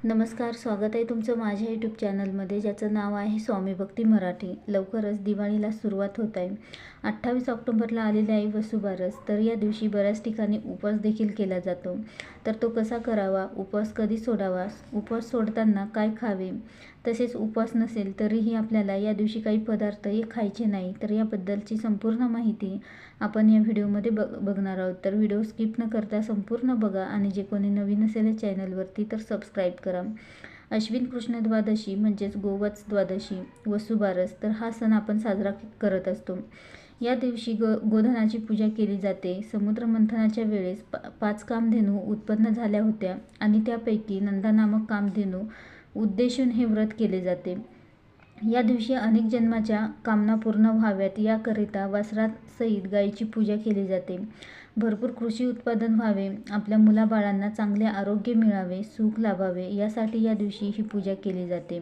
नमस्कार, स्वागत आहे तुमचं माझ्या यूट्यूब चॅनलमध्ये, ज्याचं नाव आहे स्वामी भक्ती मराठी। लवकरच दिवाळीला सुरुवात होत आहे। 28 ऑक्टोबरला आलेली आहे वसुबारस। तर या दिवशी बऱ्याच ठिकाणी उपवास देखील केला जातो। तर तो कसा करावा, उपवास कधी सोडावा, उपवास सोडताना काय खावे, तसेच उपवास नसेल तरीही आपल्याला या दिवशी काही पदार्थ हे खायचे नाही। तर याबद्दलची संपूर्ण माहिती आपण या व्हिडिओमध्ये बघणार आहोत। तर व्हिडिओ स्किप न करता संपूर्ण बघा आणि जे कोणी नवीन असेल या चॅनलवरती तर सबस्क्राईब करा। अश्विन कृष्ण द्वादशी म्हणजेच गोवत्स द्वादशी, वसुबारस, तर हा सण आपण साजरा करत असतो। या दिवशी गोधनाची पूजा केली जाते। समुद्र मंथनाच्या वेळेस 5 कामधेनू उत्पन्न झाल्या होत्या आणि त्यापैकी नंदा नामक कामधेनू उद्देशून हे व्रत केले जाते। या दिवशी अनेक जन्माच्या कामना पूर्ण व्हाव्यात याकरिता वासरासहित गायीची पूजा केली जाते। भरपूर कृषी उत्पादन व्हावे, आपल्या मुलाबाळांना चांगले आरोग्य मिळावे, सुख लाभावे यासाठी या दिवशी ही पूजा केली जाते।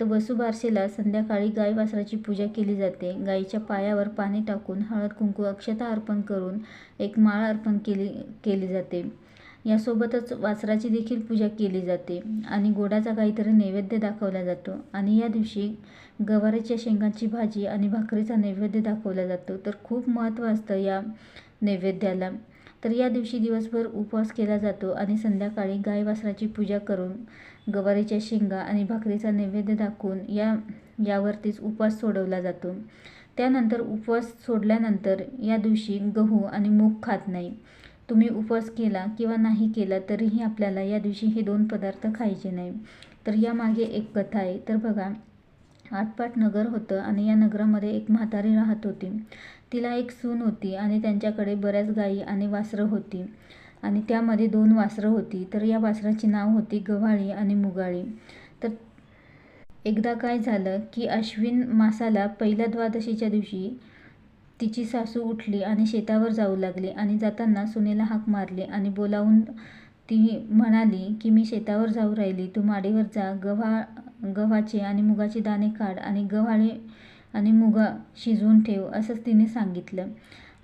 तर वसुबारसेला संध्याकाळी गाय वासराची पूजा केली जाते। गायीच्या पायावर पाणी टाकून हळद कुंकू अक्षता अर्पण करून एक माळ अर्पण केली जाते। यासोबतच वासराची देखील पूजा केली जाते आणि गोडाचा काहीतरी नैवेद्य दाखवला जातो। आणि या दिवशी गवारीच्या शेंगांची भाजी आणि भाकरीचा नैवेद्य दाखवला जातो। तर खूप महत्त्व असतं या नैवेद्याला। तर या दिवशी दिवसभर उपवास केला जातो आणि संध्याकाळी गाय वासराची पूजा करून गवारीच्या शेंगा आणि भाकरीचा नैवेद्य दाखवून यावरतीच उपवास सोडवला जातो। त्यानंतर उपवास सोडल्यानंतर या दिवशी गहू आणि मूग खात नाही। तुम्ही उपवास केला किंवा नाही केला तरीही आपल्याला या दिवशी हे 2 पदार्थ खायचे नाही। तर यामागे एक कथा आहे। तर बघा, आटपाट नगर होतं आणि या नगरामध्ये एक म्हातारी राहत होती। तिला एक सून होती आणि त्यांच्याकडे बऱ्याच गायी आणि वासरं होती आणि त्यामध्ये 2 वासरं होती। तर या वासराची नाव होती गव्हाळी आणि मुगाळी। तर एकदा काय झालं की अश्विन मासाला पहिल्या द्वादशीच्या दिवशी तिची सासू उठली आणि शेतावर जाऊ लागली आणि जाताना सुनेला हाक मारली आणि बोलावून ती म्हणाली की मी शेतावर जाऊ राहिली, तू माडीवर जा, गव्हाचे आणि मुगाचे दाणे काढ आणि गव्हाळे आणि मुगा शिजवून ठेव, असंच तिने सांगितलं।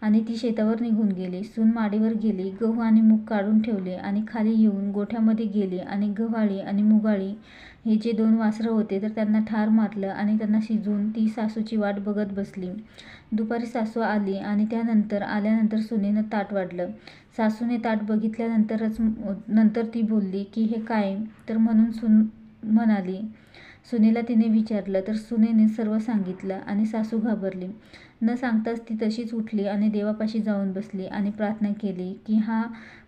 आणि ती शेतावर निघून गेली। सून माडीवर गेली, गहू आणि मूग काढून ठेवले आणि खाली येऊन गोठ्यामध्ये गेली आणि गव्हाळी आणि मुगाळी हे जे 2 वासरं होते तर त्यांना ठार मारलं आणि त्यांना शिजवून ती सासूची वाट बघत बसली। दुपारी सासू आली आणि त्यानंतर आल्यानंतर सुनेनं ताट वाढलं। सासूने ताट बघितल्यानंतर ती बोलली की हे काय, तर म्हणून सून म्हणाली। सुनेला तिने विचारलं तर सुनेने सर्व सांगितलं आणि सासू घाबरली। न सांगताच ती तशीच उठली आणि देवापाशी जाऊन बसली आणि प्रार्थना केली की हा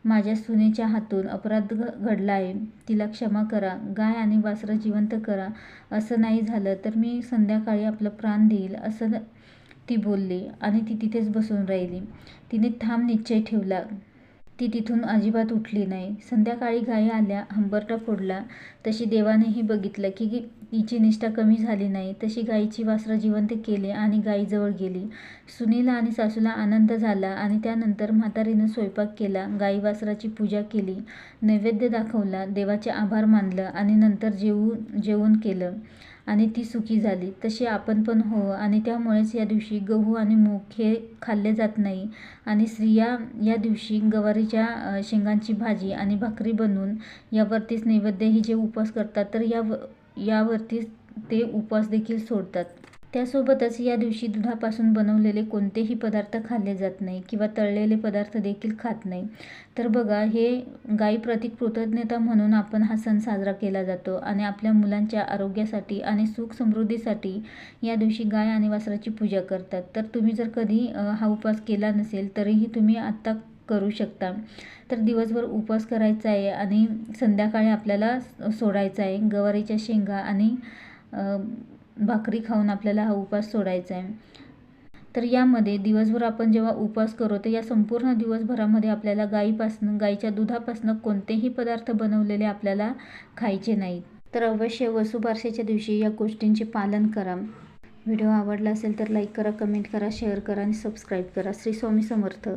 माझ्या सुनेच्या हातून अपराध घडला आहे, तिला क्षमा करा, गाय आणि वासरं जिवंत करा, असं नाही झालं तर मी संध्याकाळी आपलं प्राण देईल, असं ती बोलली आणि ती तिथेच बसून राहिली। तिने ठाम निश्चय ठेवला। ती तिथून अजिबात उठली नाही। संध्याकाळी गायी आल्या, हंबरटा फोडला। तशी देवानेही बघितलं की तिची निष्ठा कमी झाली नाही। तशी गायीची वासरं जिवंत केली आणि गायीजवळ गेली। सुनेला आणि सासूला आनंद झाला आणि त्यानंतर म्हातारीनं स्वयंपाक केला, गायी वासराची पूजा केली, नैवेद्य दाखवला, देवाचे आभार मानलं आणि नंतर जेवण केलं आणि ती सुखी झाली। तशी आपण पण हो आणि त्यामुळेच या दिवशी गहू आणि मूग हे खाल्ले जात नाही आणि स्त्रिया या दिवशी गवारीच्या शेंगांची भाजी आणि भाकरी बनवून यावरतीच नैवेद्य जे उपवास करतात तर यावरतीच ते उपवास देखील सोडतात। त्यासोबतच या दिवशी दुधापासून बनवलेले कोणतेही पदार्थ खाल्ले जात नाही किंवा तळलेले पदार्थ देखील खात नाही। तर बघा, हे गायीप्रती कृतज्ञता म्हणून आपण हा सण साजरा केला जातो आणि आपल्या मुलांच्या आरोग्यासाठी आणि सुख समृद्धीसाठी या दिवशी गाय आणि वासराची पूजा करतात। तर तुम्ही जर कधी हा उपवास केला नसेल तरीही तुम्ही आत्ता करू शकता। तर दिवसभर उपवास करायचा आहे आणि संध्याकाळी आपल्याला सोडायचा आहे। गवारीच्या शेंगा आणि भाकरी खाऊन आपल्याला हा उपवास सोडायचा आहे। तर यामध्ये दिवसभर आपण जेव्हा उपवास करू तर या संपूर्ण दिवसभरामध्ये आपल्याला गाईच्या दुधापासून कोणतेही पदार्थ बनवलेले आपल्याला खायचे नाहीत। तर अवश्य वसुबारसेच्या दिवशी या गोष्टींचे पालन करा। व्हिडिओ आवडला असेल तर लाईक करा, कमेंट करा, शेअर करा आणि सबस्क्राईब करा। श्री स्वामी समर्थ।